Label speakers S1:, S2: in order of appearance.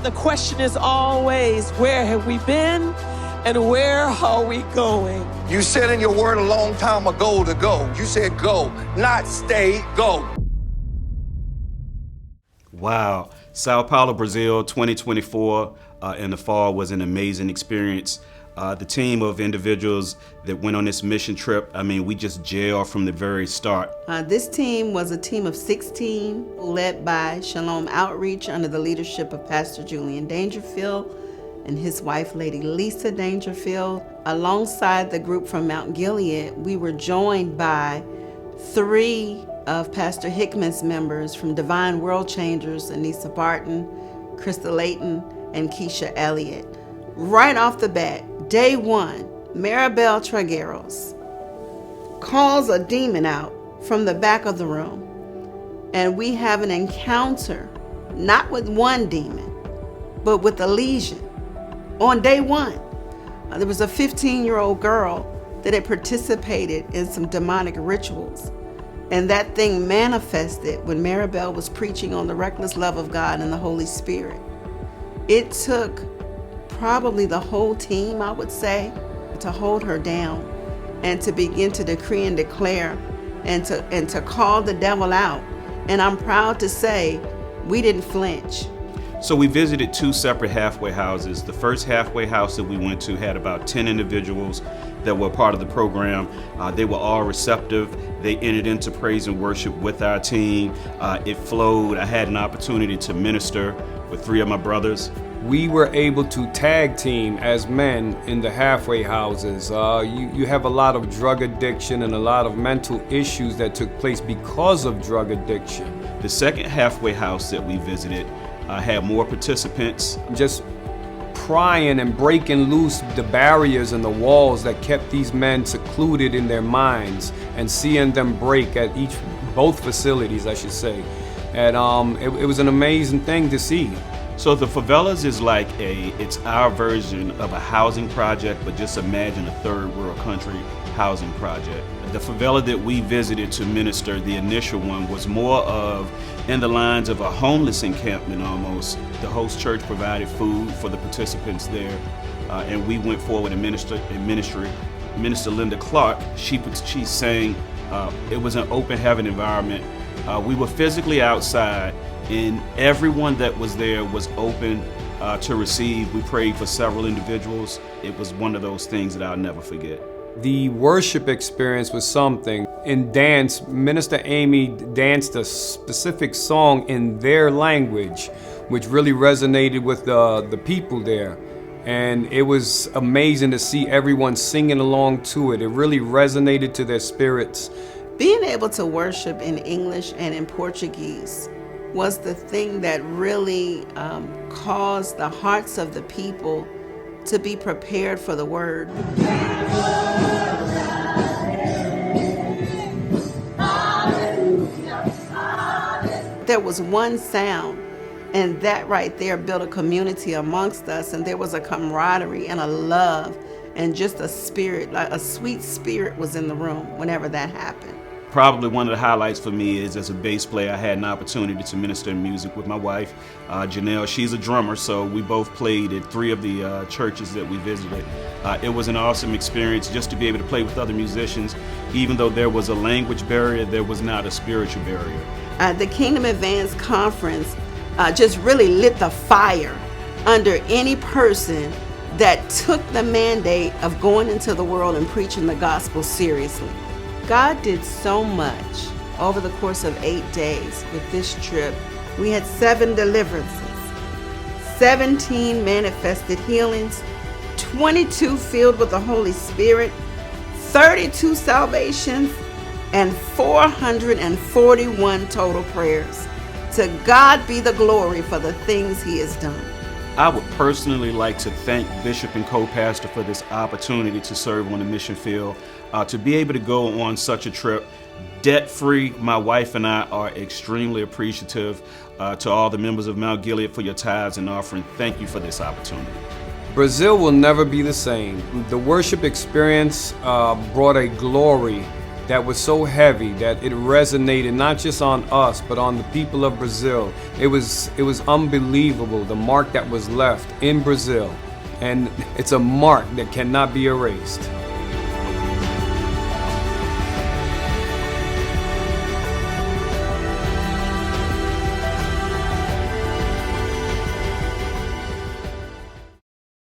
S1: the question is always, where have we been and where are we going?
S2: You said in your word a long time ago to go. You said go, not stay, go.
S3: Wow. São Paulo, Brazil, 2024 in the fall was an amazing experience. The team of individuals that went on this mission trip, I mean, we just gelled from the very start.
S4: This team was a team of 16 led by Shalom Outreach under the leadership of Pastor Julian Dangerfield and his wife, Lady Lisa Dangerfield. Alongside the group from Mt.Gilead, we were joined by 3 of Pastor Hickman's members from Divine World Changers, Anissa Barton, Krista Layton, and Keisha Elliott. Right off the bat, day 1, Maribel Tragueros calls a demon out from the back of the room, and we have an encounter, not with one demon, but with a legion. On day 1, there was a 15-year-old girl that had participated in some demonic rituals. And that thing manifested when Maribel was preaching on the reckless love of God and the Holy Spirit. It took probably the whole team, I would say, to hold her down and to begin to decree and declare and to call the devil out. And I'm proud to say we didn't flinch.
S3: So we visited 2 separate halfway houses. The first halfway house that we went to had about 10 individuals that were part of the program. They were all receptive. They entered into praise and worship with our team. It flowed. I had an opportunity to minister with 3 of my brothers.
S5: We were able to tag team as men in the halfway houses. You have a lot of drug addiction and a lot of mental issues that took place because of drug addiction.
S3: The second halfway house that we visited had more participants.
S5: Just prying and breaking loose the barriers and the walls that kept these men secluded in their minds, and seeing them break at both facilities, I should say. And it was an amazing thing to see.
S3: So the favelas is like it's our version of a housing project, but just imagine a third world country housing project. The favela that we visited to minister, the initial one, was more of in the lines of a homeless encampment almost. The host church provided food for the participants there, and we went forward in ministry. Minister Linda Clark, she sang, it was an open heaven environment. We were physically outside, and everyone that was there was open to receive. We prayed for several individuals. It was one of those things that I'll never forget.
S5: The worship experience was something. In dance, Minister Amy danced a specific song in their language, which really resonated with the people there. And it was amazing to see everyone singing along to it. It really resonated to their spirits.
S4: Being able to worship in English and in Portuguese was the thing that really caused the hearts of the people to be prepared for the word. There was one sound, and that right there built a community amongst us, and there was a camaraderie and a love and just a spirit, like a sweet spirit was in the room whenever that happened.
S3: Probably one of the highlights for me is as a bass player, I had an opportunity to minister in music with my wife, Janelle. She's a drummer, so we both played at 3 of the churches that we visited. It was an awesome experience just to be able to play with other musicians. Even though there was a language barrier, there was not a spiritual barrier.
S4: The Kingdom Advance Conference just really lit the fire under any person that took the mandate of going into the world and preaching the gospel seriously. God did so much over the course of 8 days with this trip. We had 7 deliverances, 17 manifested healings, 22 filled with the Holy Spirit, 32 salvations, and 441 total prayers. To God be the glory for the things He has done.
S3: I would personally like to thank Bishop and co-pastor for this opportunity to serve on the mission field, to be able to go on such a trip debt-free. My wife and I are extremely appreciative. To all the members of Mt.Gilead for your tithes and offering, thank you for this opportunity.
S5: Brazil will never be the same. The worship experience brought a glory that was so heavy that it resonated not just on us, but on the people of Brazil. It was unbelievable, the mark that was left in Brazil. And it's a mark that cannot be erased.